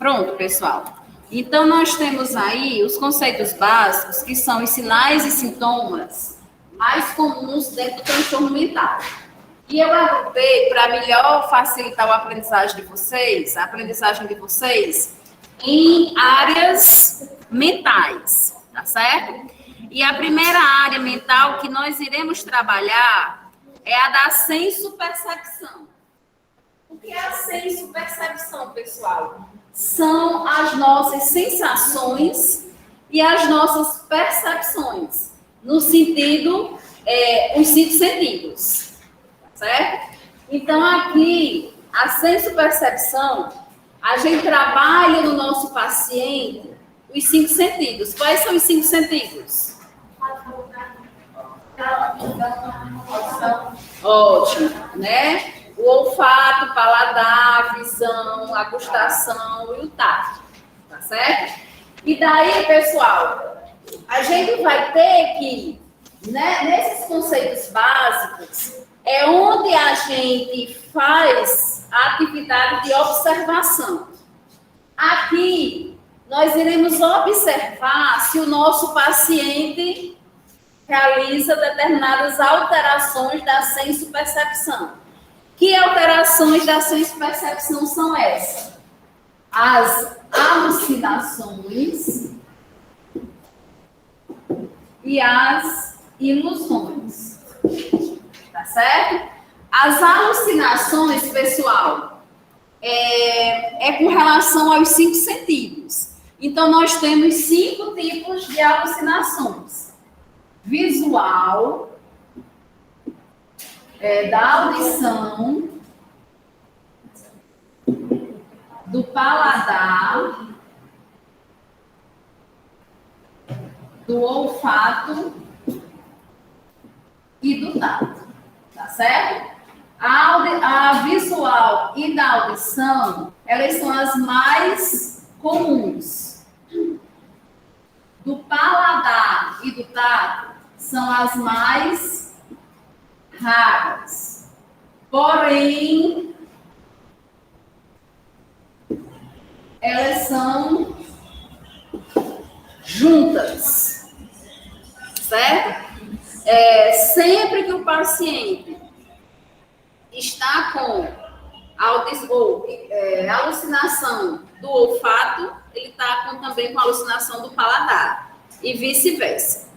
Pronto, pessoal. Então, nós temos aí os conceitos básicos, que são os sinais e sintomas mais comuns dentro do transtorno mental. E eu agrupei para melhor facilitar a aprendizagem de vocês, em áreas mentais, tá certo? E a primeira área mental que nós iremos trabalhar é a da senso-percepção. O que é a senso-percepção, pessoal? São as nossas sensações e as nossas percepções, no sentido, os 5 sentidos, certo? Então, aqui, a senso-percepção, a gente trabalha no nosso paciente os 5 sentidos. Quais são os 5 sentidos? Ótimo, né? O olfato, o paladar, a visão, a gustação e o tato, tá certo? E daí, pessoal, a gente vai ter que, né, nesses conceitos básicos, é onde a gente faz a atividade de observação. Aqui, nós iremos observar se o nosso paciente realiza determinadas alterações da senso-percepção. Que alterações da senso-percepção são essas? As alucinações e as ilusões. Tá certo? As alucinações, pessoal, é com relação aos 5 sentidos. Então, nós temos 5 tipos de alucinações. Visual, da audição, do paladar, do olfato e do tato, tá certo? A visual e da audição, elas são as mais comuns. Do paladar e do tato são as mais raras. Porém, elas são juntas, certo? Sempre que o paciente está com alucinação do olfato, ele está também com alucinação do paladar e vice-versa,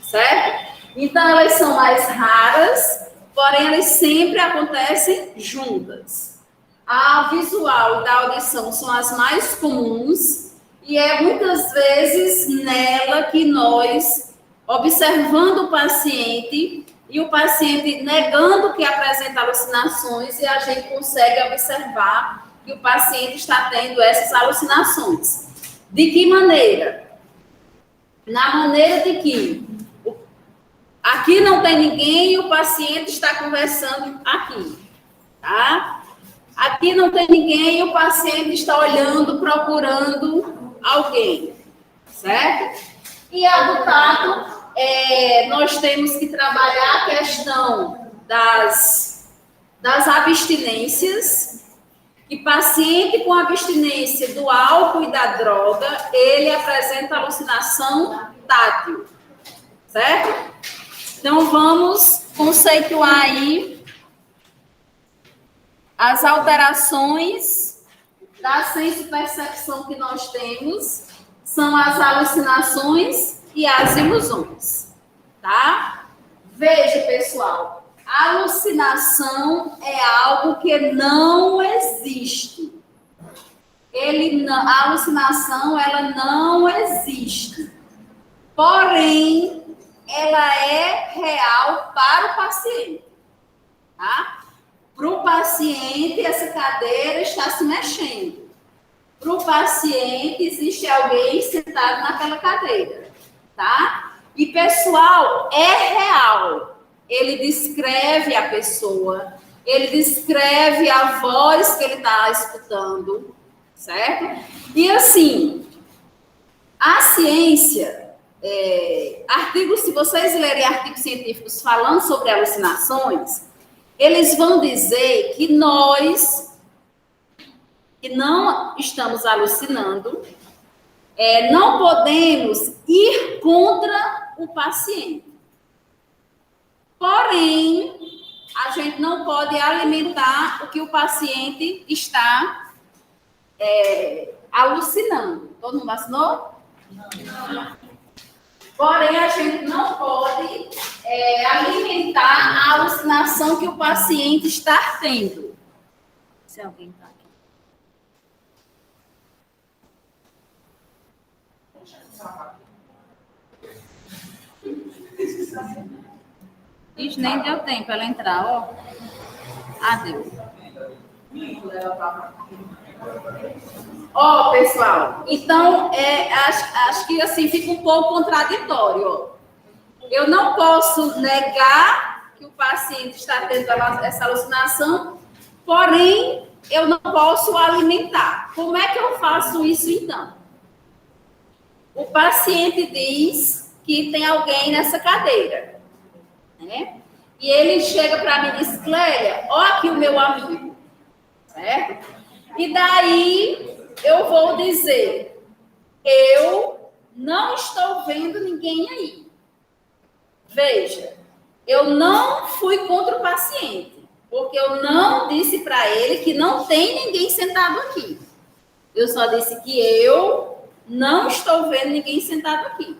certo? Então, elas são mais raras, porém, elas sempre acontecem juntas. A visual e da audição são as mais comuns e é muitas vezes nela que nós, observando o paciente e o paciente negando que apresenta alucinações, e a gente consegue observar que o paciente está tendo essas alucinações. De que maneira? Na maneira de que aqui não tem ninguém e o paciente está conversando aqui, tá? Aqui não tem ninguém e o paciente está olhando, procurando alguém, certo? E a do tato, nós temos que trabalhar a questão das abstinências. E paciente com abstinência do álcool e da droga, ele apresenta alucinação tátil, certo? Então, vamos conceituar aí as alterações da senso-percepção que nós temos, são as alucinações e as ilusões, tá? Veja, pessoal, a alucinação é algo que não existe. A alucinação, ela não existe. Porém, ela é real para o paciente, tá? Para o paciente, essa cadeira está se mexendo. Para o paciente, existe alguém sentado naquela cadeira, tá? E, pessoal, é real. Ele descreve a pessoa, ele descreve a voz que ele está escutando, certo? E, assim, a ciência, se vocês lerem artigos científicos falando sobre alucinações, eles vão dizer que nós que não estamos alucinando, não podemos ir contra o paciente. Porém, a gente não pode alimentar o que o paciente está alucinando. Todo mundo vacinou? Não. Porém, a gente não pode alimentar a alucinação que o paciente está tendo. Se alguém está aqui. Isso nem deu tempo ela entrar, ó. Deu. Ó, pessoal, então, acho que assim fica um pouco contraditório. Ó. Eu não posso negar que o paciente está tendo essa alucinação, porém, eu não posso alimentar. Como é que eu faço isso, então? O paciente diz que tem alguém nessa cadeira, né? E ele chega para mim e diz, Clélia, ó aqui o meu amigo, certo? E daí eu vou dizer, eu não estou vendo ninguém aí. Veja, eu não fui contra o paciente, porque eu não disse para ele que não tem ninguém sentado aqui. Eu só disse que eu não estou vendo ninguém sentado aqui,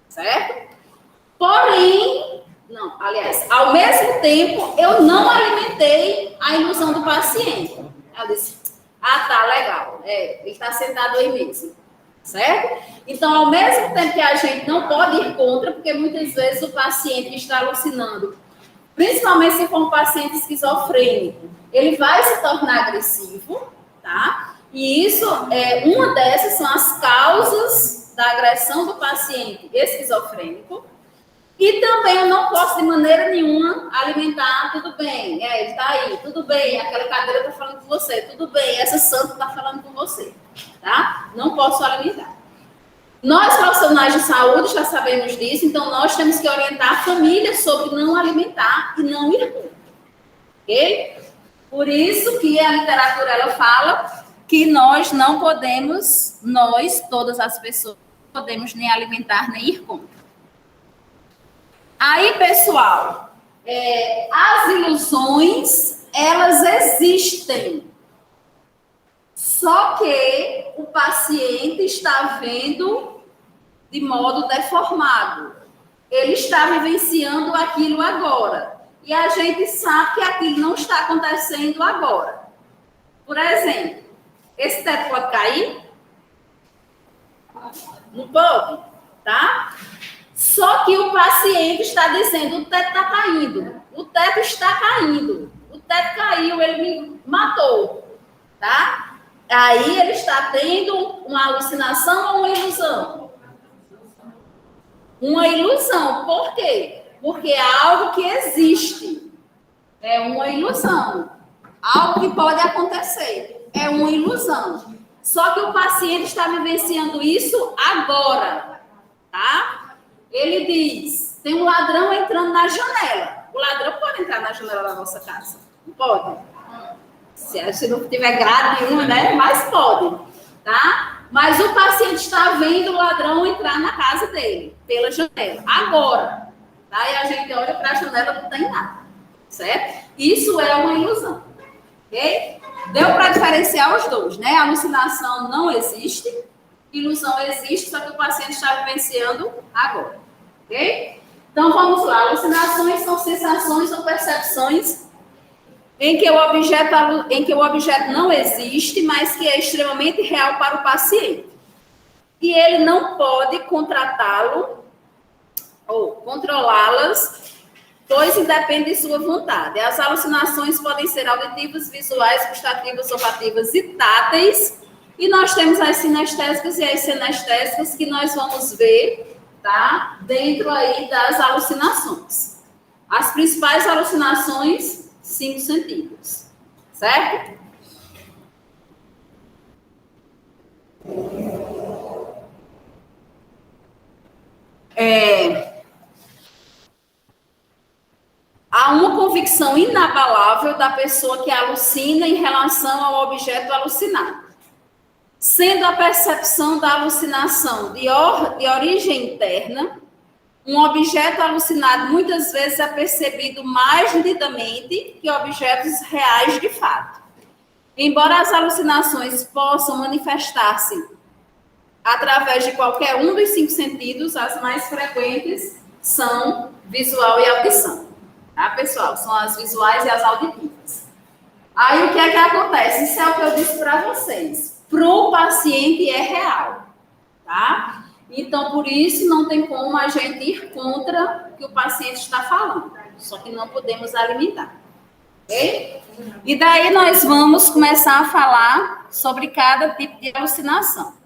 certo? Porém, não, aliás, ao mesmo tempo, eu não alimentei a ilusão do paciente. Eu disse, tá, legal, ele está sentado aí mesmo, certo? Então, ao mesmo tempo que a gente não pode ir contra, porque muitas vezes o paciente que está alucinando, principalmente se for um paciente esquizofrênico, ele vai se tornar agressivo, tá? E isso, uma dessas são as causas da agressão do paciente esquizofrênico. E também eu não posso, de maneira nenhuma, alimentar, tudo bem, ele está aí, tudo bem, aquela cadeira está falando com você, tudo bem, essa santa está falando com você, tá? Não posso alimentar. Nós, profissionais de saúde, já sabemos disso, então nós temos que orientar a família sobre não alimentar e não ir contra, ok? Por isso que a literatura, ela fala que nós não podemos, todas as pessoas, não podemos nem alimentar, nem ir contra. Aí, pessoal, as ilusões, elas existem. Só que o paciente está vendo de modo deformado. Ele está vivenciando aquilo agora. E a gente sabe que aquilo não está acontecendo agora. Por exemplo, esse teto pode cair? Não pode, tá? Só que o paciente está dizendo, o teto está caindo, o teto está caindo, o teto caiu, ele me matou, tá? Aí ele está tendo uma alucinação ou uma ilusão? Uma ilusão, por quê? Porque é algo que existe, é uma ilusão, algo que pode acontecer, é uma ilusão. Só que o paciente está vivenciando isso agora, tá? Ele diz, tem um ladrão entrando na janela. O ladrão pode entrar na janela da nossa casa? Não pode. Se não tiver grade nenhuma, né? Mas pode, tá? Mas o paciente está vendo o ladrão entrar na casa dele, pela janela. Agora, tá? E a gente olha para a janela, não tem nada, certo? Isso é uma ilusão, ok? Deu para diferenciar os dois, né? A alucinação não existe, ilusão existe, só que o paciente está vivenciando agora, ok? Então, vamos lá. Alucinações são sensações ou percepções em que o objeto não existe, mas que é extremamente real para o paciente. E ele não pode contratá-lo ou controlá-las, pois independe de sua vontade. As alucinações podem ser auditivas, visuais, gustativas, olfativas e táteis. E nós temos as sinestésicas e as senestésicas que nós vamos ver, tá? Dentro aí das alucinações. As principais alucinações, 5 sentidos, certo? há uma convicção inabalável da pessoa que alucina em relação ao objeto alucinado. Sendo a percepção da alucinação de origem interna, um objeto alucinado muitas vezes é percebido mais nitidamente que objetos reais de fato. Embora as alucinações possam manifestar-se através de qualquer um dos 5 sentidos, as mais frequentes são visual e audição. Tá, pessoal? São as visuais e as auditivas. Aí, o que é que acontece? Isso é o que eu disse para vocês. Para o paciente é real, tá? Então, por isso, não tem como a gente ir contra o que o paciente está falando. Só que não podemos alimentar. Ok? E daí nós vamos começar a falar sobre cada tipo de alucinação.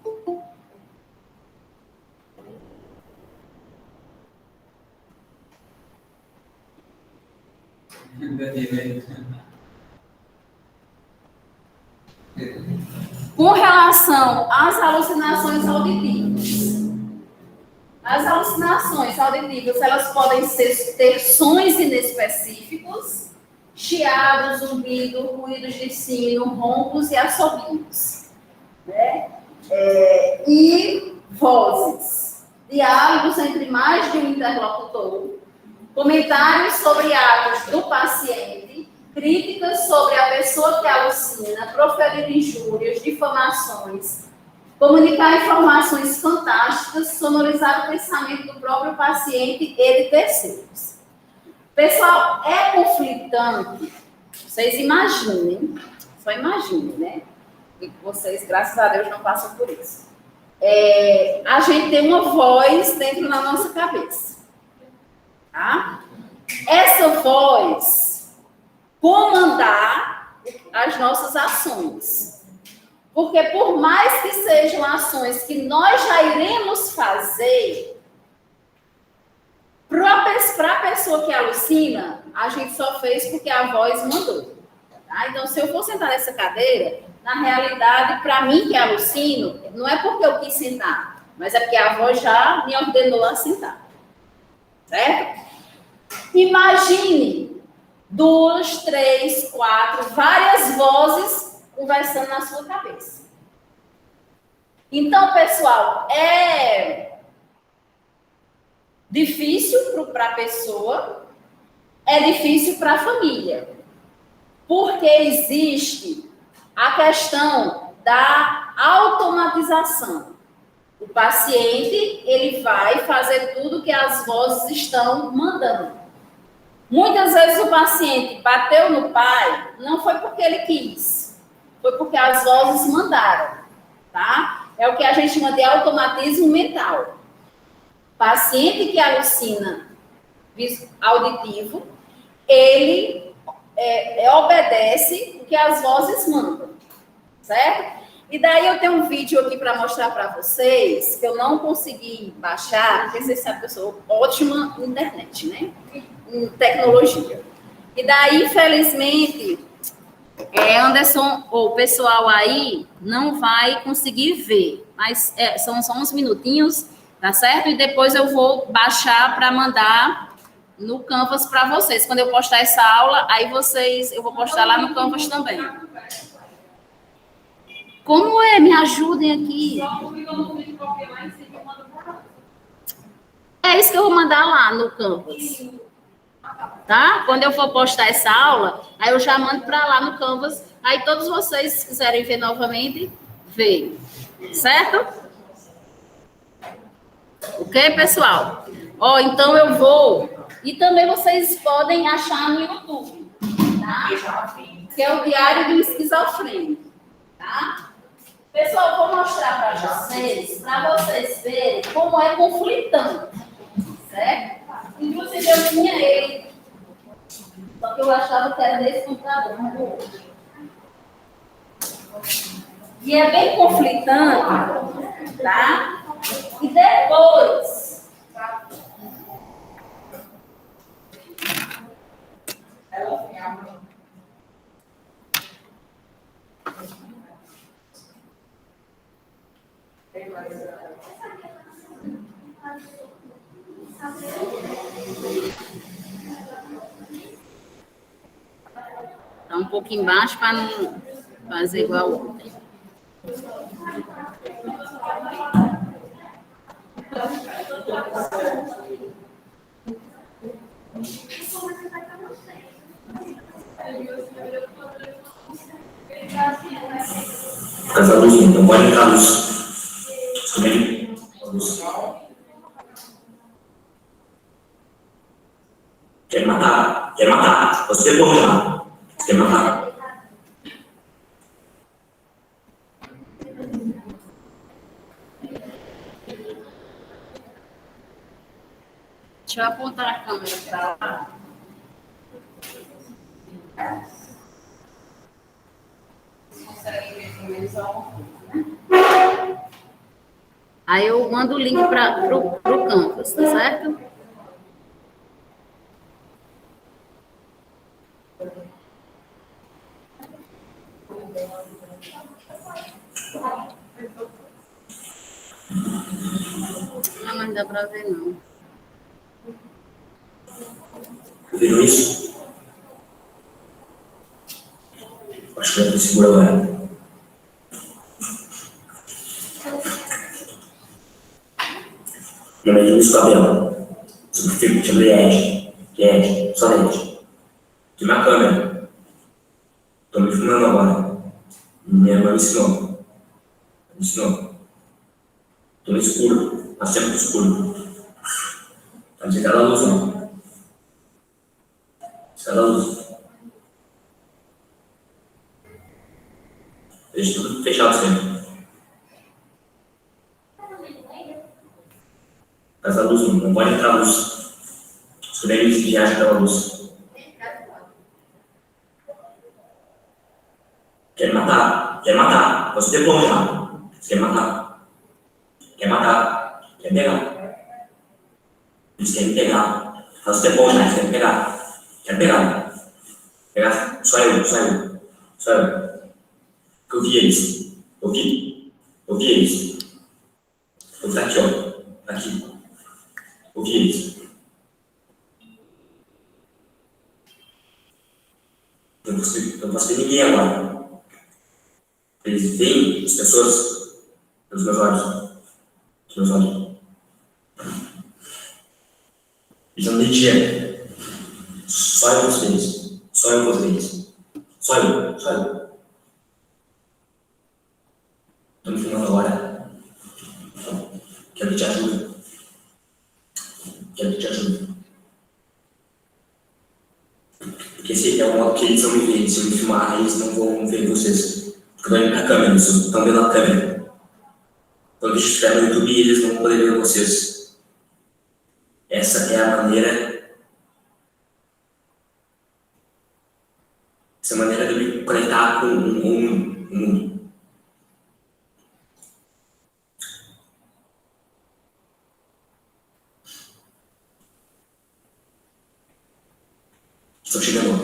Com relação às alucinações auditivas. As alucinações auditivas, elas podem ter sons inespecíficos, chiados, zumbido, ruídos de sino, roncos e assobios, né? E vozes, diálogos entre mais de um interlocutor, comentários sobre atos do paciente, críticas sobre a pessoa que alucina, proferir injúrias, difamações, comunicar informações fantásticas, sonorizar o pensamento do próprio paciente e de terceiros. Pessoal, é conflitante. Vocês imaginem, só imaginem, né? E vocês, graças a Deus, não passam por isso. A gente tem uma voz dentro da nossa cabeça. Tá? Essa voz comandar as nossas ações. Porque por mais que sejam ações que nós já iremos fazer, para a pessoa que alucina, a gente só fez porque a voz mandou. Tá? Então, se eu for sentar nessa cadeira, na realidade, para mim que alucino, não é porque eu quis sentar, mas é porque a voz já me ordenou a sentar. Certo? Imagine 2, 3, 4, várias vozes conversando na sua cabeça. Então, pessoal, é difícil para a pessoa, é difícil para a família, porque existe a questão da automatização. O paciente, ele vai fazer tudo que as vozes estão mandando. Muitas vezes o paciente bateu no pai, não foi porque ele quis, foi porque as vozes mandaram, tá? É o que a gente chama de automatismo mental. Paciente que alucina auditivo, ele obedece o que as vozes mandam, certo? E daí eu tenho um vídeo aqui para mostrar para vocês, que eu não consegui baixar, porque vocês sabem que eu sou ótima na internet, né? Em tecnologia. E daí, infelizmente, Anderson, ou o pessoal aí, não vai conseguir ver. Mas são só uns minutinhos, tá certo? E depois eu vou baixar para mandar no Canvas para vocês. Quando eu postar essa aula, aí eu vou postar lá no Canvas também. Como é? Me ajudem aqui. É isso que eu vou mandar lá no Canvas. Tá? Quando eu for postar essa aula, aí eu já mando para lá no Canvas. Aí todos vocês, se quiserem ver novamente, veem. Certo? Ok, pessoal? Então eu vou. E também vocês podem achar no YouTube. Tá? Que é o Diário do Esquizofrênico. Tá? Pessoal, eu vou mostrar para vocês verem como é conflitante, certo? Inclusive, eu tinha ele, só que eu achava que era nesse computador, não no outro. E é bem conflitante, tá? E depois... Tá um pouco embaixo para não fazer igual ontem. Essa luz não pode entrar luz. Também. Luz. Quer matar? Quer matar? Você pode matar. Quer matar? Deixa eu apontar a câmera para lá. Vocês conseguem ver pelo menos alguma coisa, né? Aí eu mando o link para o Canvas, tá certo? Não, mas não dá para ver, não. Viram isso? Acho que é segura agora. Não é isso, cabelo. Deixa eu ver Ed, só Ed. Tem uma câmera. Estou me filmando agora. Minha irmã me ensinou. Estou no escuro. Está sempre no escuro. Está desligada a luz, não. Desligada a luz. Deixa tudo fechado sempre. Mas a luz não pode entrar a luz. Os colegas viajam pela luz. Quer matar? Quer matar? Você tem como já? Você quer matar? Quer matar? Quer pegar? Eles querem pegar. Você tem como já? Você quer pegar? Quer pegar? Pegar? Só eu. Eu vi eles. Eu vi eles. Eu vi aqui, ó. Aqui. Eu vi eles. Eu não posso ver ninguém agora. Eles veem as pessoas pelos meus olhos. Eles não mediam. Só eu posso ver eles. Só eu. Estou me filmando agora. Quero que te ajude. Porque se é um modo que eles vão me ver, se eu me filmar, eles não vão ver vocês. Porque eu estou indo na câmera, vocês estão vendo a câmera. Quando eu estiver no YouTube, eles não vão poder ver vocês. Essa é a maneira. Essa é a maneira de eu me conectar com o mundo. Estou chegando.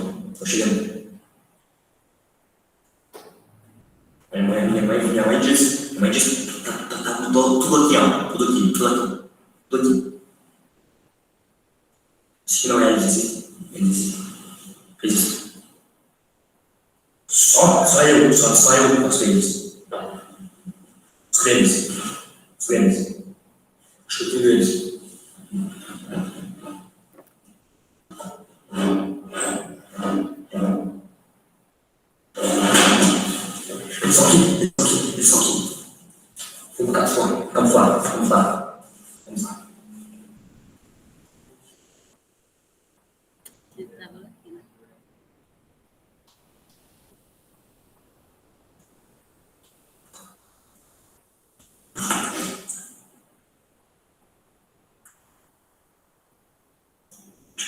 Minha mãe disse, tá tudo aqui, ó. Tudo aqui. Isso que não é, ele disse. Só eu posso ver isso. Os crentes. Acho que eu tenho eles. Eles são aqui. Vamos camuflar.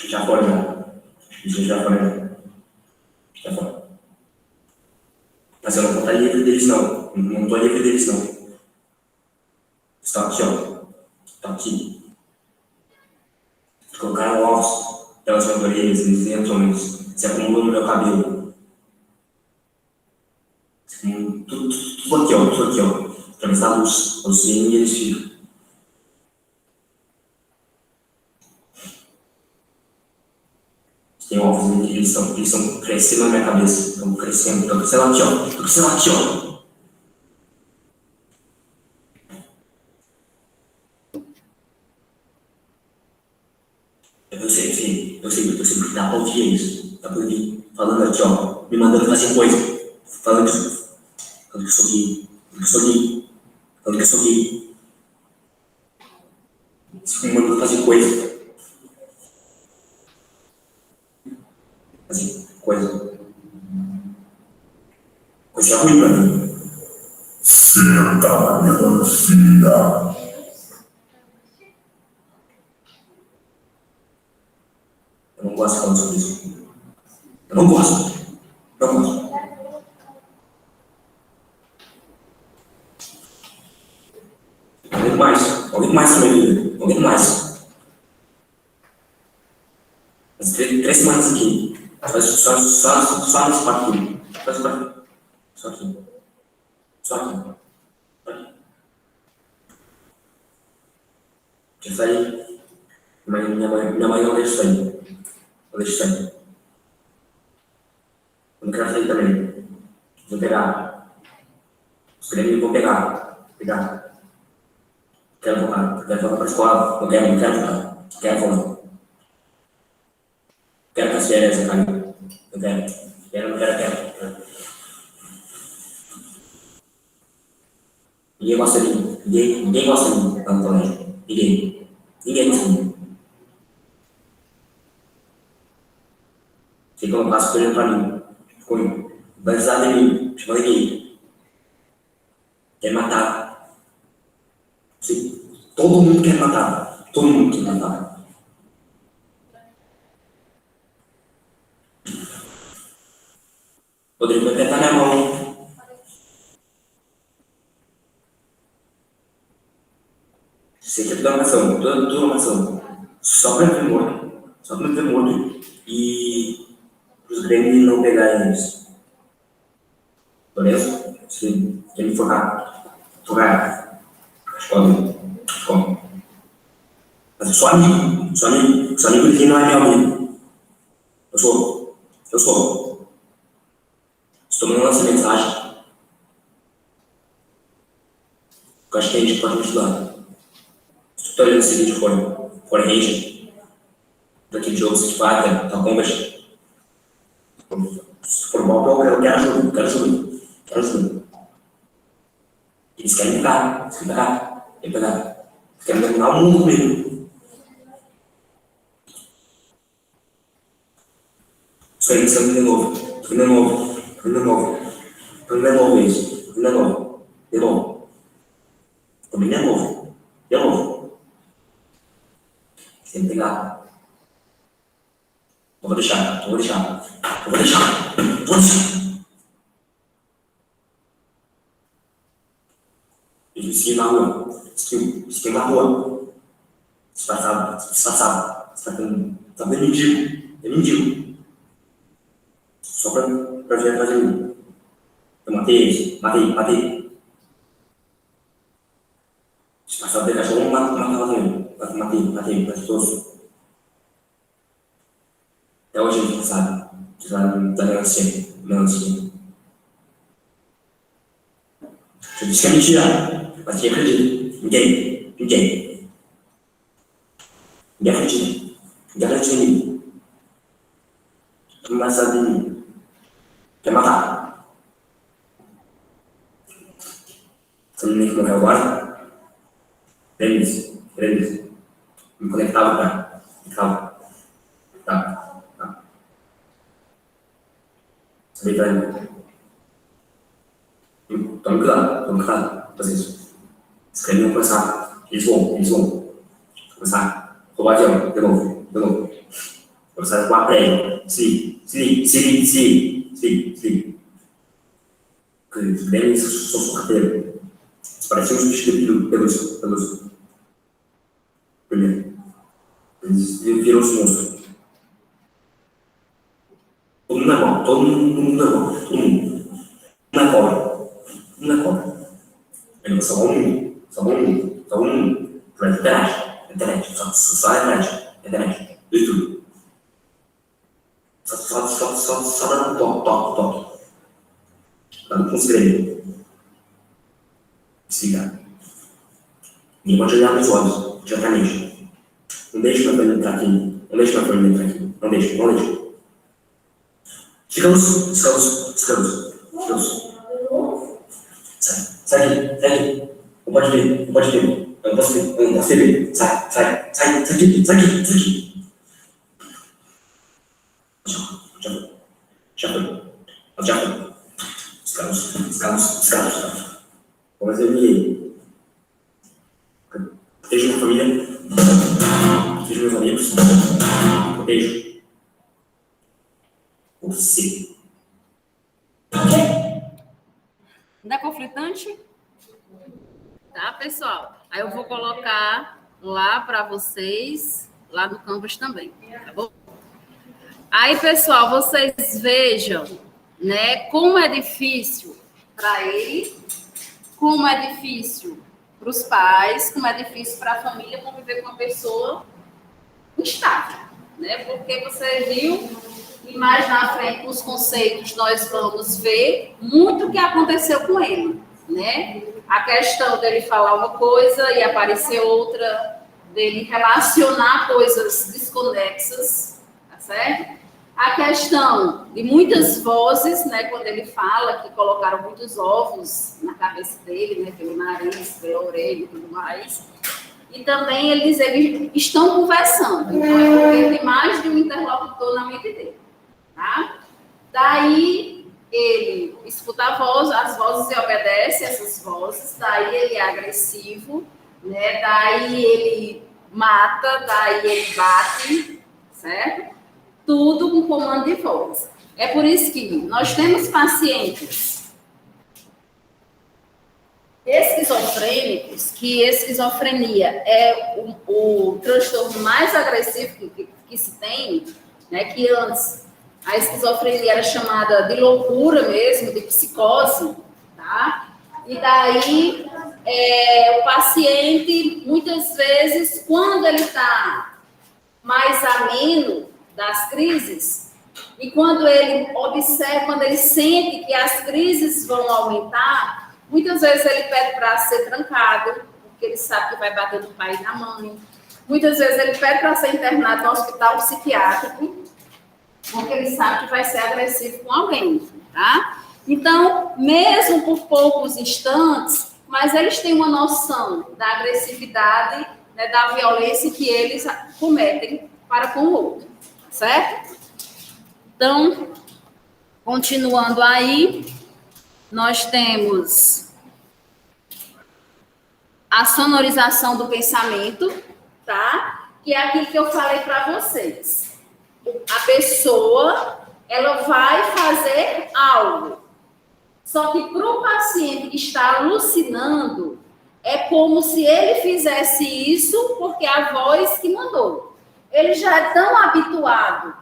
Já foram. Mas eu não vou estar livre deles, não. Não estou livre deles, não. Está aqui, ó. Está aqui. Colocaram ovos pelas minhas orelhas, eles entram, se acumulam no meu cabelo. Tudo aqui, ó. Através da luz. Eu sei e eles ficam. Tem ovos que eles estão crescendo na minha cabeça. Estão crescendo aqui, ó. Estão crescendo aqui, ó. Eu sei que dá pra ouvir isso. Dá pra ouvir falando aqui, ó. Me mandando fazer coisa. Falando que eu sou gay. Falando que eu sou gay. Me mandando fazer coisa. Fazer coisa. Coisa ruim pra mim. Senta, minha filha. Eu não gosto de falar sobre isso. Eu não gosto. Aguento mais na minha vida. Aguento mais. As 3 semanas aqui. Só nesse quarto aqui. Só aqui. Já saí. Minha mãe não deixa sair. Eu não quero sair também. Vou pegar. Os prêmios vou pegar. Quero voltar para a escola. Não quero voltar. Quero voltar. Quero que as férias acabem. Eu quero. Ninguém gosta de mim. Ninguém gosta de mim lá no colégio. Ninguém gosta de mim. Fica um passo olhando pra mim. Vai usar de mim. Chamando gay. Quer matar. Sim. Todo mundo quer matar. Rodrigo vai apertar minha mão. Sei que é tudo uma ação. Só pra me ver morto. E os Grêmio não pegarem eles. Beleza? Sim. Quer me focar? Escolhe. Mas eu sou amigo de quem não é meu amigo. Eu sou. Estou mandando essa mensagem. Eu acho que a gente pode me ajudar. Se tu está olhando esse vídeo for Rage, daquele jogo Street Fighter, da Combat, se for bom, eu quero ajuda. Eles querem me pegar. Eles querem dominar o mundo comigo. Estou iniciando de novo. De novo. Sem pegar. Eu vou deixar. Esqueci na rua. Disfarçado. Tá bem mendigo. Só pra vir atrás de mim. Eu matei eles. Matei. Disfarçado de cachorro, matava também. Matei todos. Até hoje a gente sabe. Da melancia. Eu disse que é mentira. Mas quem acredita? Ninguém acredita. Ninguém acredita em mim. Tu não sabe de mim. Quer matar? Você não nem morreu agora? Beleza. Me conectava, cara. Tá. Sabe pra mim. Tome cuidado. Fazer isso. Os crentes vão começar. Eles vão começar a roubar avião. De novo. Começar a roubar prédio. Se liga. Os crentes são sorrateiros. Eles pareciam os bichos pelos. Primeiro. Eles viram os monstros. Todo mundo é bom. Uma cobra. Ele vai salvar o mundo. Por internet. Só internet. De tudo. Só dando um toque. Dando com os dedos. Desligar. Ninguém pode olhar nos olhos, diretamente. Não deixe meu filho entrar aqui. Não deixe meu filho entrar aqui. Não deixe. Descanso. Sai aqui. Não pode ver. Eu não posso ver. Sai aqui. Já foi. Descanso. Vamos fazer ninguém. Protejo minha família. Protejo meus amigos. Protejo você. Não é conflitante? Tá, pessoal? Aí eu vou colocar lá para vocês, lá no Canvas também, tá bom? Aí, pessoal, vocês vejam, né, como é difícil para ele, como é difícil para os pais, como é difícil para a família conviver com uma pessoa instável, né? Porque você viu, e mais na frente, nos conceitos, nós vamos ver muito o que aconteceu com ele, né? A questão dele falar uma coisa e aparecer outra, dele relacionar coisas desconexas, tá certo? A questão de muitas vozes, né, quando ele fala que colocaram muitos ovos na cabeça dele, né, pelo nariz, pela orelha e tudo mais. E também ele diz que eles estão conversando. Então, é porque tem mais de um interlocutor na mente dele. Tá? Daí, ele escuta as vozes e obedece essas vozes. Daí, ele é agressivo. Né? Daí, ele mata. Daí, ele bate. Certo? Tudo com comando de voz. É por isso que nós temos pacientes esquizofrênicos, que esquizofrenia é o transtorno mais agressivo que se tem, né? Que antes a esquizofrenia era chamada de loucura mesmo, de psicose, tá? E daí o paciente, muitas vezes, quando ele está mais ameno das crises, e quando ele observa, quando ele sente que as crises vão aumentar, muitas vezes ele pede para ser trancado, porque ele sabe que vai bater no pai e na mãe. Muitas vezes ele pede para ser internado no hospital psiquiátrico, porque ele sabe que vai ser agressivo com alguém, tá? Então, mesmo por poucos instantes, mas eles têm uma noção da agressividade, né, da violência que eles cometem para com o outro, certo? Então, continuando aí, nós temos a sonorização do pensamento, tá? Que é aquilo que eu falei para vocês. A pessoa, ela vai fazer algo. Só que para o paciente que está alucinando, é como se ele fizesse isso porque a voz que mandou. Ele já é tão habituado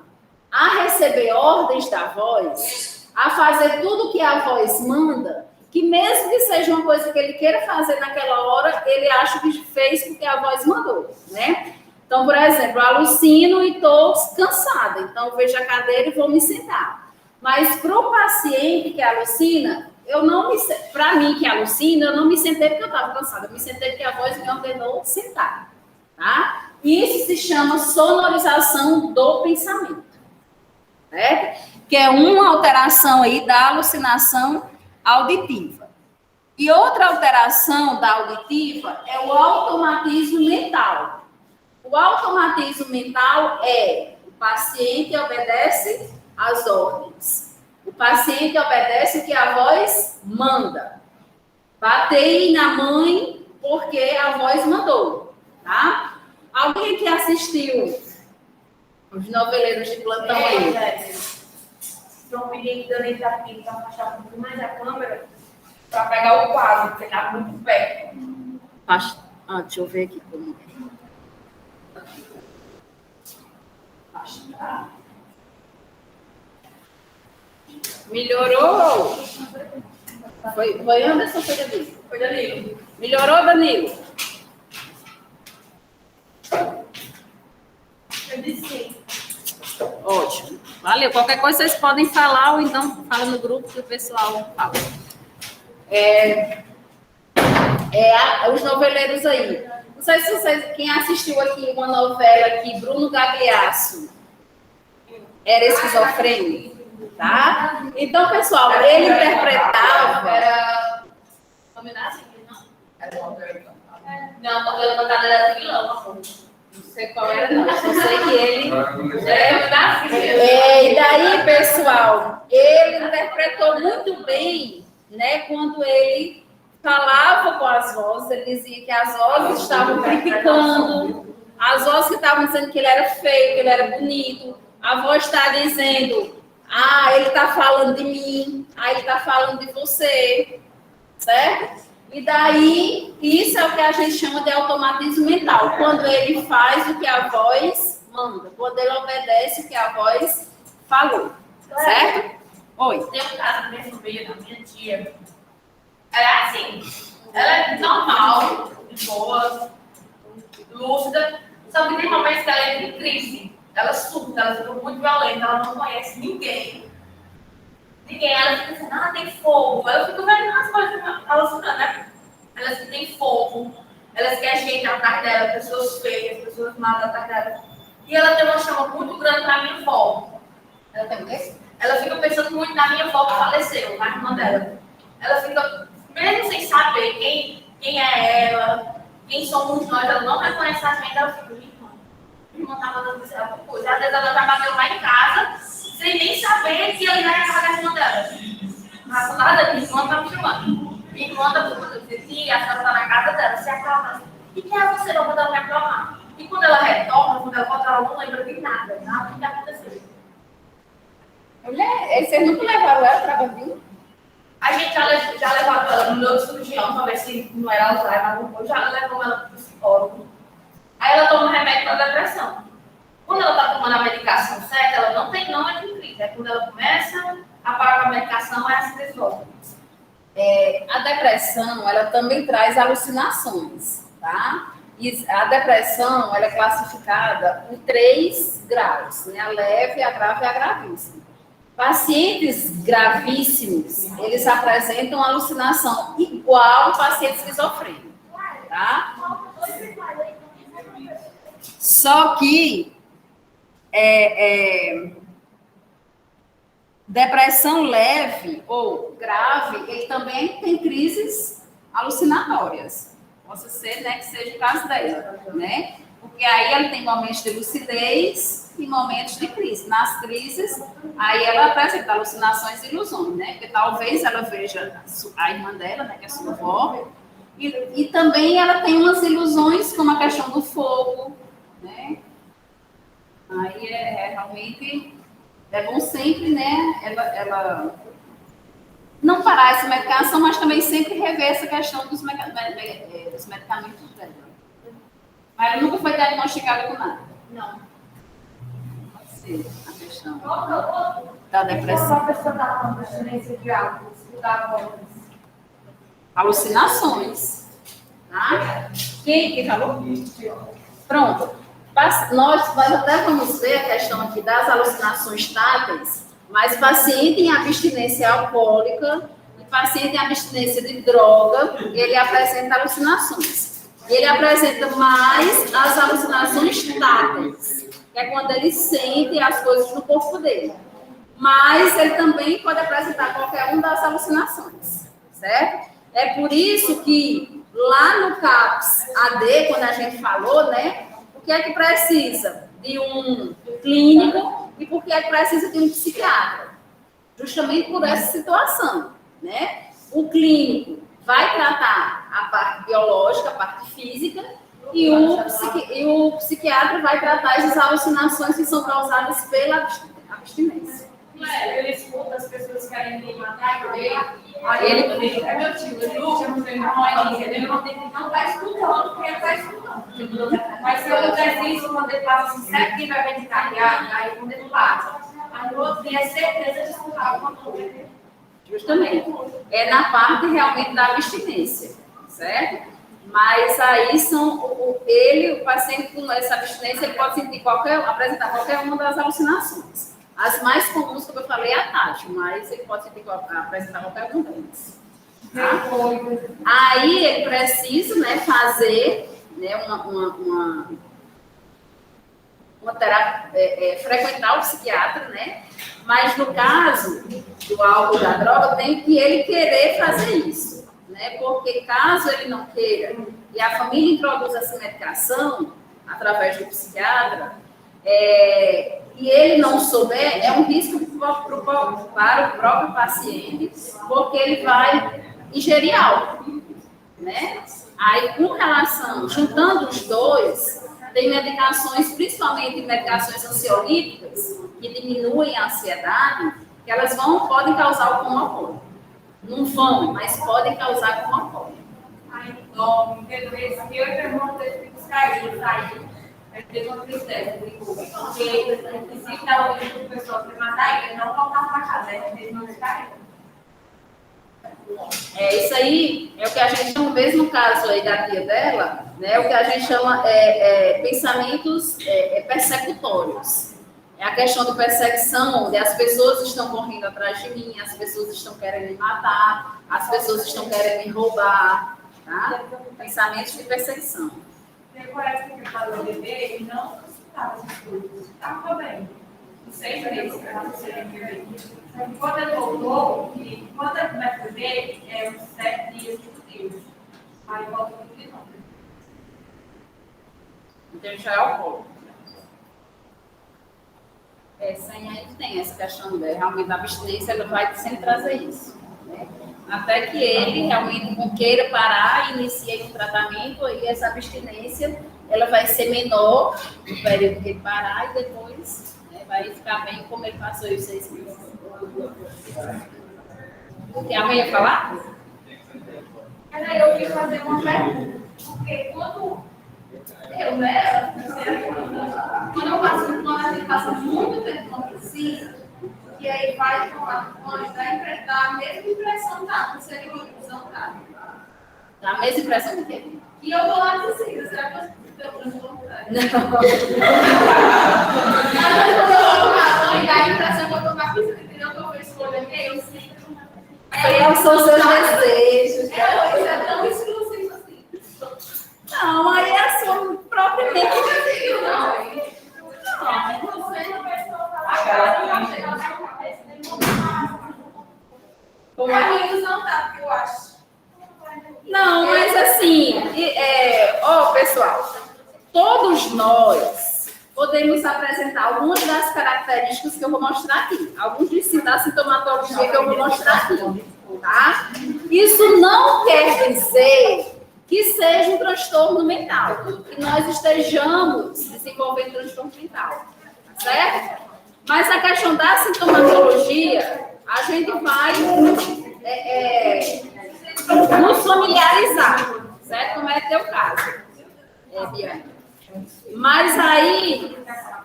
a receber ordens da voz, a fazer tudo que a voz manda, que mesmo que seja uma coisa que ele queira fazer naquela hora, ele acha que fez porque a voz mandou, né? Então, por exemplo, eu alucino e estou cansada, então eu vejo a cadeira e vou me sentar. Mas para o paciente que alucina, para mim que alucina, eu não me sentei porque eu estava cansada, eu me sentei porque a voz me ordenou sentar, tá? Isso se chama sonorização do pensamento, certo? Que é uma alteração aí da alucinação auditiva. E outra alteração da auditiva é o automatismo mental. O automatismo mental é o paciente obedece às ordens. O paciente obedece o que a voz manda. Batei na mãe porque a voz mandou, tá? Alguém que assistiu os noveleiros de plantão aí? Estão pedindo também para afastar um pouco mais a câmera para pegar o quadro, porque está muito perto. Deixa eu ver aqui como é. Melhorou? Foi Anderson ou foi Danilo? Foi Danilo. Melhorou, Danilo? Eu disse sim. Ótimo. Valeu. Qualquer coisa vocês podem falar ou então fala no grupo que o pessoal fala. Os noveleiros aí. Não sei se vocês, quem assistiu aqui uma novela aqui, Bruno Gagliasso, era esquizofrênico, tá? Então, pessoal, ele interpretava... Era... Não, quando ele mandava era vilão. Não sei qual era, não. Só sei que ele... E E daí, pessoal, ele interpretou muito bem, né, quando ele falava com as vozes, ele dizia que as vozes estavam criticando, as vozes que estavam dizendo que ele era feio, que ele era bonito, a voz está dizendo, ele está falando de mim, ele está falando de você, certo? E daí, isso é o que a gente chama de automatismo mental, quando ele faz o que a voz manda, quando ele obedece o que a voz falou, certo? Oi. Tem um caso da minha família, da minha tia. Ela é assim, ela é normal, de boa, lúcida, só que tem momentos que ela entra em crise. Ela surta, ela fica muito violenta, ela não conhece ninguém. Ela fica assim, tem fogo. Ela fica vendo as coisas alucinando, né? Elas que tem fogo, elas querem gente atrás dela, pessoas feias, pessoas más atrás dela. E ela tem uma chama muito grande na minha avó. Ela tem o quê? Ela fica pensando muito na minha avó que faleceu, na irmã dela. Ela fica, mesmo sem saber quem é ela, quem somos nós, ela não reconhece a gente, ela fica, minha irmã estava dando alguma coisa. Às vezes ela já bateu lá em casa, sem nem saber que ele vai na casa da irmã dela. Mas nada, minha irmã está me chamando. Minha irmã está me chamando, tia, a senhora está na casa dela, se acalma. E quem é você? Não vou dar uma reclamar. E quando ela retorna, quando ela volta, ela não lembra de nada do que aconteceu. Mulher, vocês nunca levaram ela para Bandinho? A gente já levou ela no meu cirurgião para ver se não era Alzheimer, mas já levou ela para o psicólogo. Aí ela toma remédio para depressão. Quando ela está tomando a medicação certa, ela não entra em crise. Aí quando ela começa a parar com a medicação, é assim que volta. A depressão, ela também traz alucinações, tá? E a depressão, ela é classificada em 3 graus, né? A leve, a grave e a gravíssima. Pacientes gravíssimos, eles apresentam alucinação igual ao paciente esquizofrênico, tá? Só que depressão leve ou grave, ele também tem crises alucinatórias. Possa ser, né, que seja o caso dela, né? Porque aí ela tem momentos de lucidez e momentos de crise. Nas crises, aí ela apresenta alucinações e ilusões, né? Porque talvez ela veja a irmã dela, né, que é a sua avó, e também ela tem umas ilusões, como a questão do fogo, né? Aí realmente é bom sempre, né, ela não parar essa medicação, mas também sempre rever essa questão dos medicamentos dela. Mas ela nunca foi diagnosticada com nada. Não. Pode ser a questão da depressão. A pessoa está com abstinência de álcool, Alucinações. Tá? Quem falou? Pronto. Nós até vamos ver a questão aqui das alucinações táteis, mas paciente em abstinência alcoólica e paciente em abstinência de droga, ele apresenta alucinações. Ele apresenta mais as alucinações táteis, que é quando ele sente as coisas no corpo dele. Mas ele também pode apresentar qualquer uma das alucinações, certo? É por isso que lá no CAPS AD, quando a gente falou, né? O que é que precisa de um clínico e por que é que precisa de um psiquiatra? Justamente por essa situação, né? O clínico vai tratar a parte biológica, a parte física, e o psiquiatra vai tratar essas alucinações que são causadas pela abstinência. Ele escuta as pessoas que querem me matar, ele é meu tio, ele chama meu irmão, ele não está escutando, porque ele está escutando. Mas se eu tivesse isso, quando ele passa assim, certo que vai meditar, aí quando ele passa, aí eu tenho certeza de escutar alguma coisa. Justamente. É na parte realmente da abstinência, certo? Mas aí o paciente com essa abstinência, ele pode sentir apresentar qualquer uma das alucinações. As mais comuns, como eu falei, é a tátil, mas ele pode apresentar qualquer um deles. Tá? Aí ele precisa, né, fazer, né, uma terapia, frequentar o psiquiatra, né? Mas no caso do álcool da droga, tem que ele querer fazer isso, né? Porque caso ele não queira e a família introduz essa medicação através do psiquiatra, e ele não souber, é um risco para o próprio paciente, porque ele vai ingerir álcool, né? Aí, com relação, juntando os dois, tem medicações, principalmente medicações ansiolíticas, que diminuem a ansiedade, que elas podem causar o coma alcoólico. Não vão, mas podem causar coma alcoólico. Ai, não, Pedro, esse aqui eu perguntei para buscar isso aí. Teve uma tristeza, porque se estava ouvindo o pessoal se matar, ele não voltava para casa, ele teve uma buscar. Isso aí é o que a gente chama, mesmo no caso aí da tia dela, né, o que a gente chama pensamentos persecutórios. É a questão de perseguição, onde as pessoas estão correndo atrás de mim, as pessoas estão querendo me matar, as pessoas estão querendo me roubar, tá? Pensamentos de perseguição. Parece que ele falou bebê e não escutava essas coisas. Estava bem. Não sei se quando ele voltou, quando ele começa a beber, uns 7 dias seguidos. Aí volta tudo de novo. Então já é alcoólico. Sem aí tem essa questão de realmente a abstinência, ela vai sempre trazer isso, né? Até que ele realmente queira parar, inicie um tratamento, e essa abstinência ela vai ser menor no período que ele parar, e depois, né, vai ficar bem como ele passou os 6 meses. O que a mãe ia falar? Eu quis fazer uma pergunta, porque quando a gente passa muito tempo na piscina, e aí vai tomar banho, dá a mesma impressão, tá? Não seria uma ilusão, tá? Dá a mesma impressão do quê? E eu tô lá na piscina, será que eu tô transformando? Não. Mas quando eu vou tomar banho, dá a impressão que eu tô na piscina, entendeu? Que eu vou escolher quem eu sinto. São seus desejos. Isso é tão exclusivo assim. Não, aí é a sua própria mente. Como é que ilusão tá? Porque eu acho. Não, mas assim, pessoal, todos nós podemos apresentar algumas das características que eu vou mostrar aqui. Alguns da sintomatologia que eu vou mostrar aqui, tá? Isso não quer dizer que seja um transtorno mental, que nós estejamos desenvolvendo transtorno mental, certo? Mas a questão da sintomatologia, a gente vai nos familiarizar, certo? Como é teu caso, Bianca. Mas aí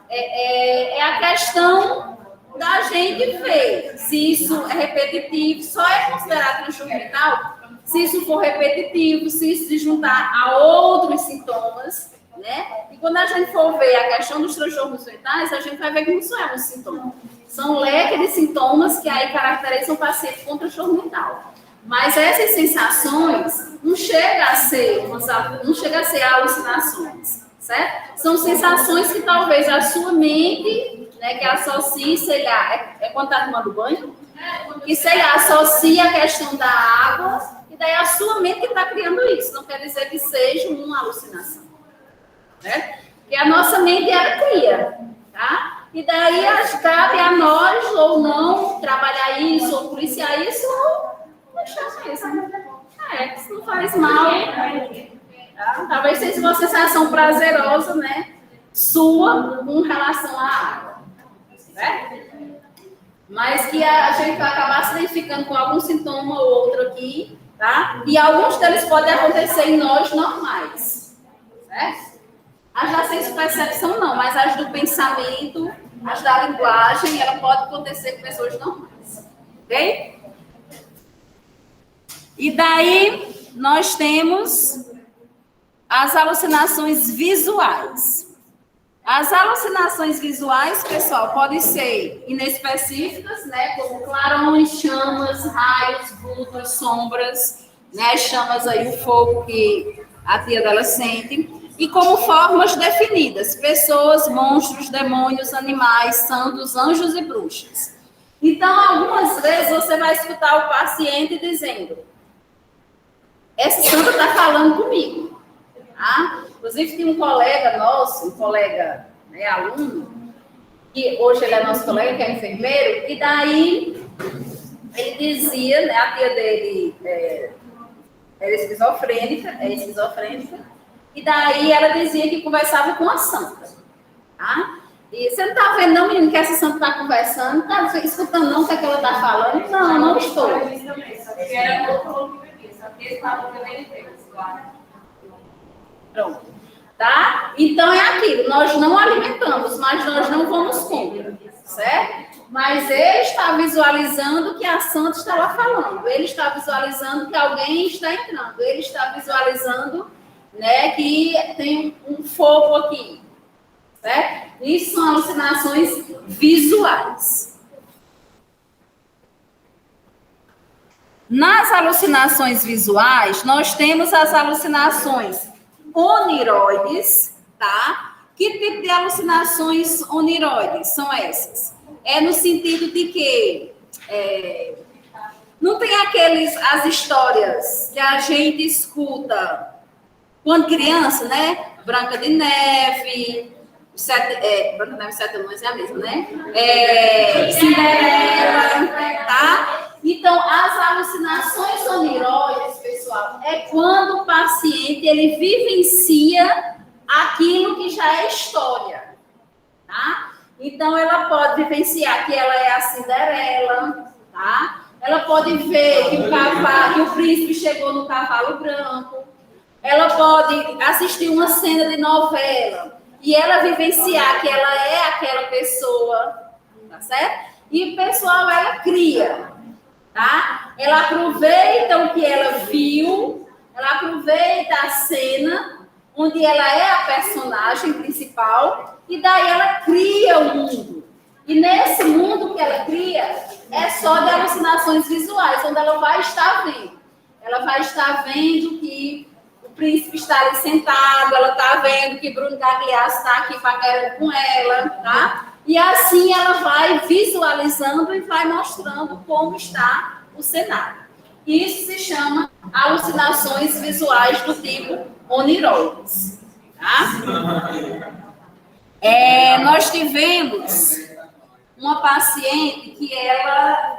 é a questão da gente ver se isso é repetitivo, só é considerado transtorno mental se isso for repetitivo, se isso se juntar a outros sintomas, né? E quando a gente for ver a questão dos transtornos mentais, a gente vai ver que não só é um sintoma. São leque de sintomas que aí caracterizam o paciente com transtorno mental. Mas essas sensações não chega a ser alucinações, certo? São sensações que talvez a sua mente, né, que associe, sei lá, quando está tomando banho? Que, sei lá, associa a questão da água, e daí a sua mente que está criando isso. Não quer dizer que seja uma alucinação, né? Porque a nossa mente, ela cria, tá? E daí cabe a nós ou não trabalhar isso, ou policiar isso, ou deixar mesmo. Isso não faz mal. Tá? Talvez seja uma sensação prazerosa, né? Sua com relação à água. Certo? Mas que a gente vai acabar se identificando com algum sintoma ou outro aqui, tá? E alguns deles podem acontecer em nós normais. Certo? As da senso-percepção não, mas as do pensamento, as da linguagem, ela pode acontecer com pessoas normais. Ok? E daí, nós temos as alucinações visuais. As alucinações visuais, pessoal, podem ser inespecíficas, né? Como clarões, chamas, raios, vultos, sombras, né? Chamas aí, o fogo que a tia dela sente. E como formas definidas, pessoas, monstros, demônios, animais, santos, anjos e bruxas. Então, algumas vezes você vai escutar o paciente dizendo: essa santa está falando comigo. Tá? Inclusive, tem um colega nosso, um colega, né, aluno, que hoje ele é nosso colega, que é enfermeiro, e daí ele dizia, né, a tia dele era esquizofrênica, e daí ela dizia que conversava com a santa. Tá? E você não está vendo, não, menino, que essa santa está conversando? Não está escutando, não, o que é que ela está falando? Não, não estou. Pronto. Tá? Então é aquilo, nós não alimentamos, mas nós não vamos contra, certo? Mas ele está visualizando que a santa está lá falando, ele está visualizando que alguém está entrando, ele está visualizando, né, que tem um fogo aqui, certo? Isso são alucinações visuais. Nas alucinações visuais, nós temos as alucinações oniroides, tá? Que tipo de alucinações oniroides são essas? É no sentido de que não tem as histórias que a gente escuta quando criança, né? Branca de Neve, Branca de Neve e Sete Anões é a mesma, né? Cinderela, tá? Então, as alucinações oniroides, pessoal, é quando o paciente ele vivencia aquilo que já é história, tá? Então, ela pode vivenciar que ela é a Cinderela, tá? Ela pode ver que o príncipe chegou no cavalo branco. Ela pode assistir uma cena de novela e ela vivenciar que ela é aquela pessoa, tá certo? E, pessoal, ela cria. Tá? Ela aproveita o que ela viu, ela aproveita a cena onde ela é a personagem principal e daí ela cria o mundo. E nesse mundo que ela cria é só de alucinações visuais, onde ela vai estar vendo. Ela vai estar vendo que o príncipe está ali sentado, ela está vendo que Bruno Gagliasso está aqui paquerando com ela, tá? E assim ela vai visualizando e vai mostrando como está o cenário. Isso se chama alucinações visuais do tipo oniroides. Tá? Nós tivemos uma paciente que ela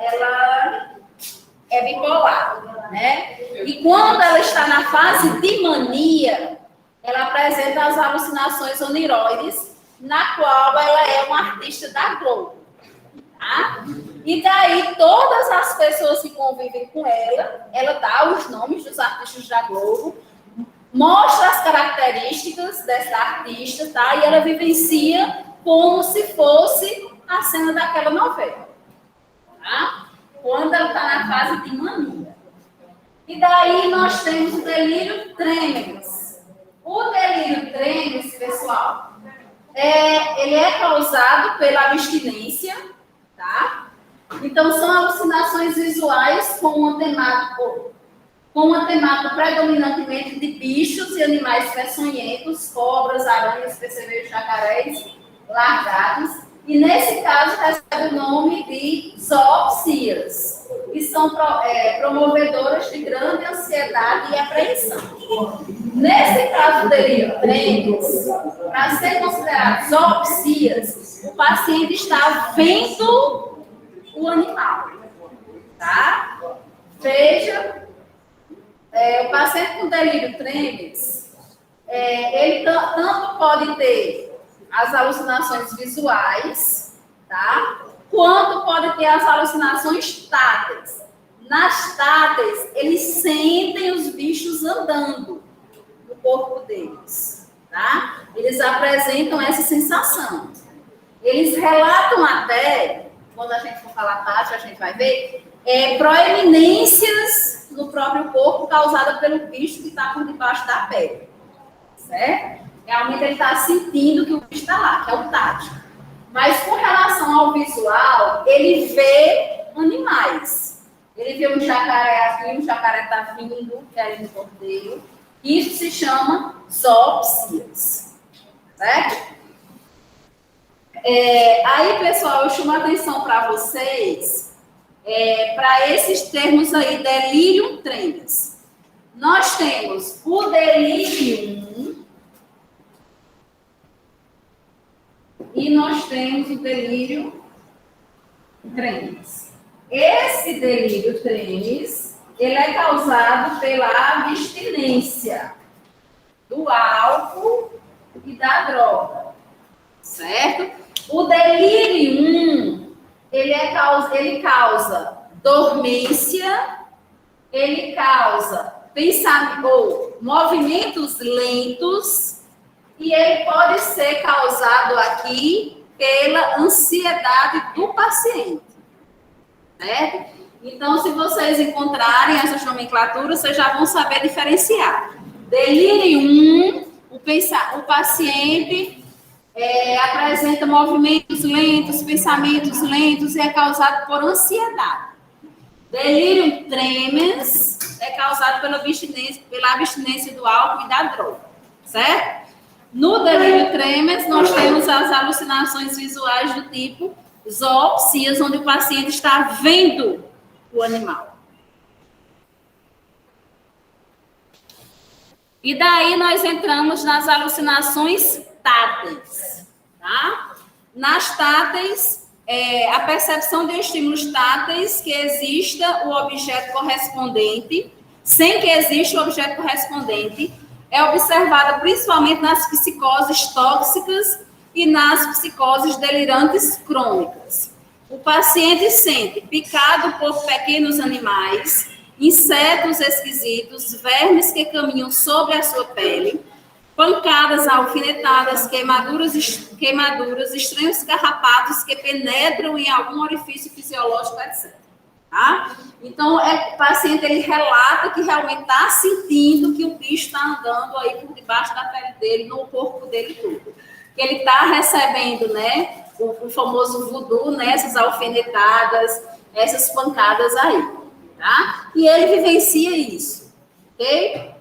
é bipolar, né? E quando ela está na fase de mania, ela apresenta as alucinações oniroides, na qual ela é uma artista da Globo, tá? E daí todas as pessoas que convivem com ela dá os nomes dos artistas da Globo, mostra as características dessa artista, tá? E ela vivencia como se fosse a cena daquela novela, tá? Quando ela está na fase de mania. E daí nós temos o delírio tremens. O delírio tremens, pessoal, ele é causado pela abstinência, tá? Então, são alucinações visuais com uma temática predominantemente de bichos e animais peçonhentos, cobras, aranhas, percevejos, jacarés, lagartos. E, nesse caso, recebe o nome de zoopsias, que são promovedoras de grande ansiedade e apreensão. Nesse caso delírio tremens, para ser considerado zoopsias, o paciente está vendo o animal, tá? Veja, o paciente com delírio tremens, ele tanto pode ter as alucinações visuais, tá? Quanto pode ter as alucinações táteis. Nas táteis, eles sentem os bichos andando no corpo deles, tá? Eles apresentam essa sensação. Eles relatam até, quando a gente for falar tátil, a gente vai ver, proeminências no próprio corpo causadas pelo bicho que está por debaixo da pele, certo? Realmente ele está sentindo que o bicho está lá, que é o tátil. Mas com relação ao visual, ele vê animais. Ele vê um jacaré aqui, um jacaré está vindo, querendo cordeiro. Isso se chama zoopsias. Certo? Aí, pessoal, eu chamo a atenção para vocês para esses termos aí, delirium tremens. Nós temos o delirium e nós temos o delírio tremens. Esse delírio tremens, ele é causado pela abstinência do álcool e da droga, certo? O delírio ele causa dormência, ele causa pensamento ou movimentos lentos e ele pode ser causado aqui pela ansiedade do paciente, certo? Então, se vocês encontrarem essas nomenclaturas, vocês já vão saber diferenciar. Delírio 1, o paciente apresenta movimentos lentos, pensamentos lentos e é causado por ansiedade. Delírio tremens é causado pela abstinência do álcool e da droga, certo? No delírio tremens, nós temos as alucinações visuais do tipo zoopsias, onde o paciente está vendo o animal. E daí nós entramos nas alucinações táteis, tá? Nas táteis, a percepção de estímulos táteis que exista o objeto correspondente, sem que exista o objeto correspondente, é observada principalmente nas psicoses tóxicas e nas psicoses delirantes crônicas. O paciente sente picado por pequenos animais, insetos esquisitos, vermes que caminham sobre a sua pele, pancadas, alfinetadas, queimaduras, estranhos carrapatos que penetram em algum orifício fisiológico, etc. Tá? Então, o paciente ele relata que realmente está sentindo que o bicho está andando aí por debaixo da pele dele, no corpo dele tudo. Que ele está recebendo, né, o famoso voodoo, né, essas alfinetadas, essas pancadas aí, tá? E ele vivencia isso, ok?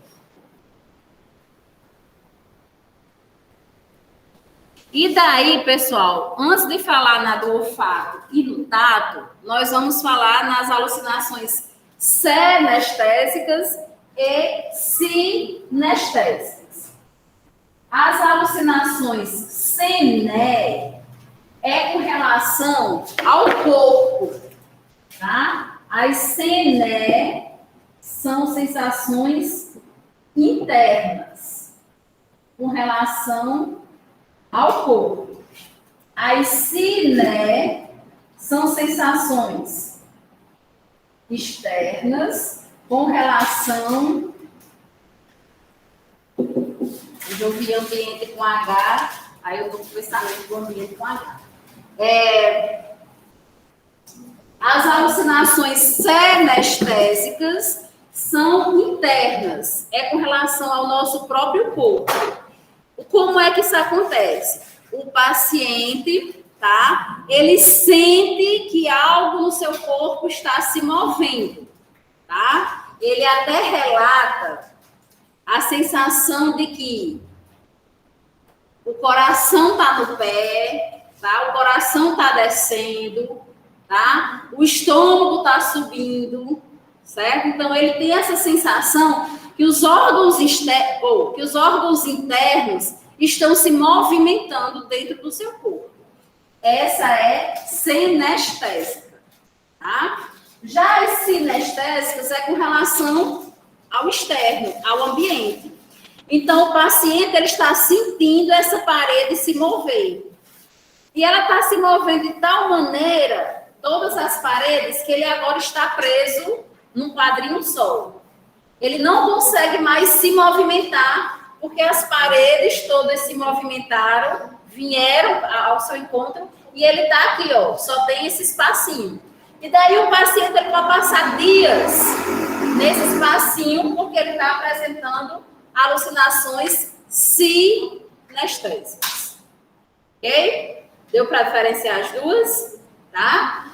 E daí, pessoal, antes de falar do olfato e do tato, nós vamos falar nas alucinações senestésicas e sinestésicas. As alucinações sené é com relação ao corpo, tá? As sené são sensações internas com relação ao corpo. As siné são sensações externas com relação... Eu vi ambiente com H, aí eu estou com o pensamento do ambiente com H. As alucinações senestésicas são internas, é com relação ao nosso próprio corpo. Como é que isso acontece? O paciente, tá? Ele sente que algo no seu corpo está se movendo, tá? Ele até relata a sensação de que o coração está no pé, tá? O coração está descendo, tá? O estômago está subindo, certo? Então, ele tem essa sensação que os órgãos internos estão se movimentando dentro do seu corpo. Essa é senestésica, tá? Já as sinestésicas é com relação ao externo, ao ambiente. Então, o paciente ele está sentindo essa parede se mover. E ela está se movendo de tal maneira, todas as paredes, que ele agora está preso num quadrinho só. Ele não consegue mais se movimentar, porque as paredes todas se movimentaram, vieram ao seu encontro, e ele está aqui, ó, só tem esse espacinho. E daí o paciente ele vai passar dias nesse espacinho, porque ele está apresentando alucinações sinestésicos. Ok? Deu para diferenciar as duas? Tá?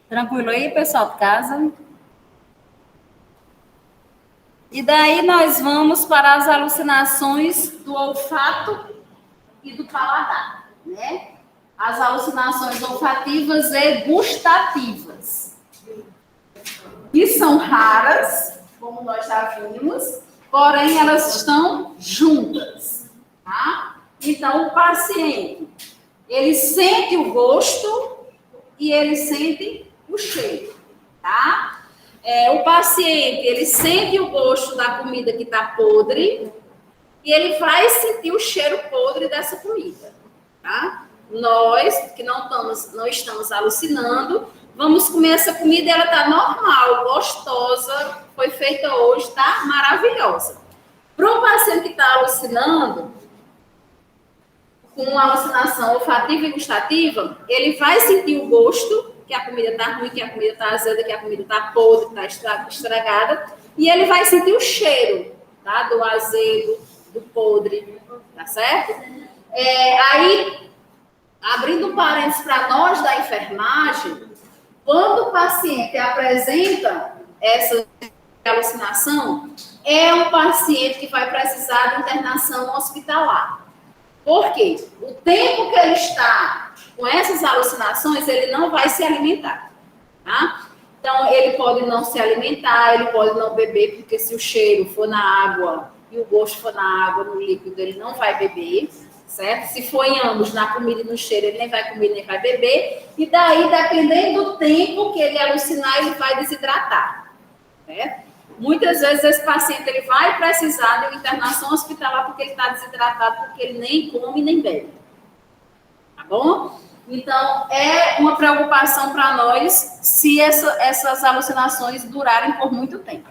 Tranquilo aí, pessoal de casa? E daí nós vamos para as alucinações do olfato e do paladar, né? As alucinações olfativas e gustativas, que são raras, como nós já vimos, porém elas estão juntas, tá? Então, o paciente, ele sente o gosto e ele sente o cheiro, tá? O paciente, ele sente o gosto da comida que está podre e ele vai sentir o cheiro podre dessa comida, tá? Nós, que não estamos alucinando, vamos comer essa comida e ela está normal, gostosa, foi feita hoje, tá maravilhosa. Para um paciente que está alucinando, com uma alucinação olfativa e gustativa, ele vai sentir o gosto, que a comida está ruim, que a comida está azeda, que a comida está podre, está estragada, e ele vai sentir o cheiro, tá? Do azedo, do podre, tá certo? Aí, abrindo parênteses para nós da enfermagem, quando o paciente apresenta essa alucinação, é um paciente que vai precisar de internação hospitalar. Por quê? O tempo que ele está com essas alucinações, ele não vai se alimentar, tá? Então, ele pode não se alimentar, ele pode não beber, porque se o cheiro for na água e o gosto for na água, no líquido, ele não vai beber, certo? Se for em ambos, na comida e no cheiro, ele nem vai comer, nem vai beber. E daí, dependendo do tempo que ele alucinar, ele vai desidratar, certo? Muitas vezes esse paciente ele vai precisar de uma internação hospitalar porque ele está desidratado, porque ele nem come nem bebe. Tá bom? Então, é uma preocupação para nós se essas alucinações durarem por muito tempo.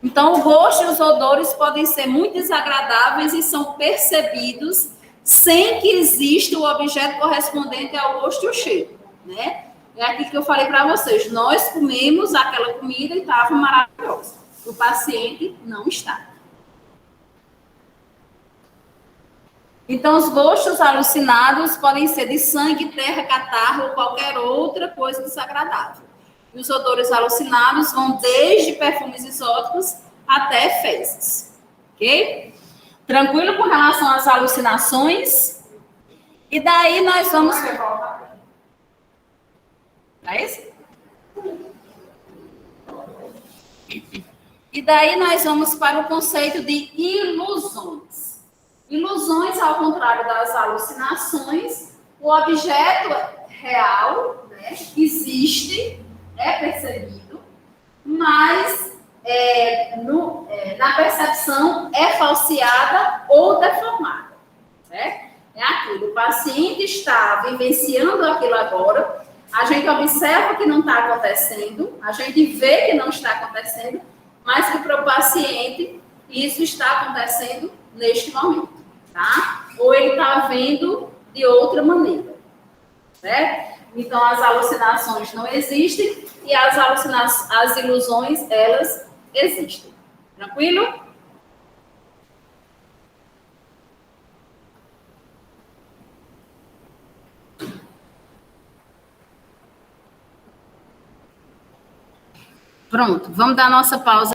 Então, o gosto e os odores podem ser muito desagradáveis e são percebidos sem que exista o objeto correspondente ao gosto e ao cheiro, né? É aquilo que eu falei para vocês. Nós comemos aquela comida e estava maravilhosa. O paciente não está. Então, os gostos alucinados podem ser de sangue, terra, catarro ou qualquer outra coisa desagradável. E os odores alucinados vão desde perfumes exóticos até fezes. Ok? Tranquilo com relação às alucinações? E daí nós vamos... É isso? E daí nós vamos para o conceito de ilusões. Ilusões, ao contrário das alucinações, o objeto real, né, existe, é percebido, mas na percepção é falseada ou deformada. Certo? É aquilo, o paciente está vivenciando aquilo agora, a gente observa que não está acontecendo, a gente vê que não está acontecendo, mas que para o paciente isso está acontecendo neste momento, tá? Ou ele está vendo de outra maneira, certo? Então, as alucinações não existem e as ilusões, elas existem. Tranquilo? Pronto, vamos dar nossa pausa.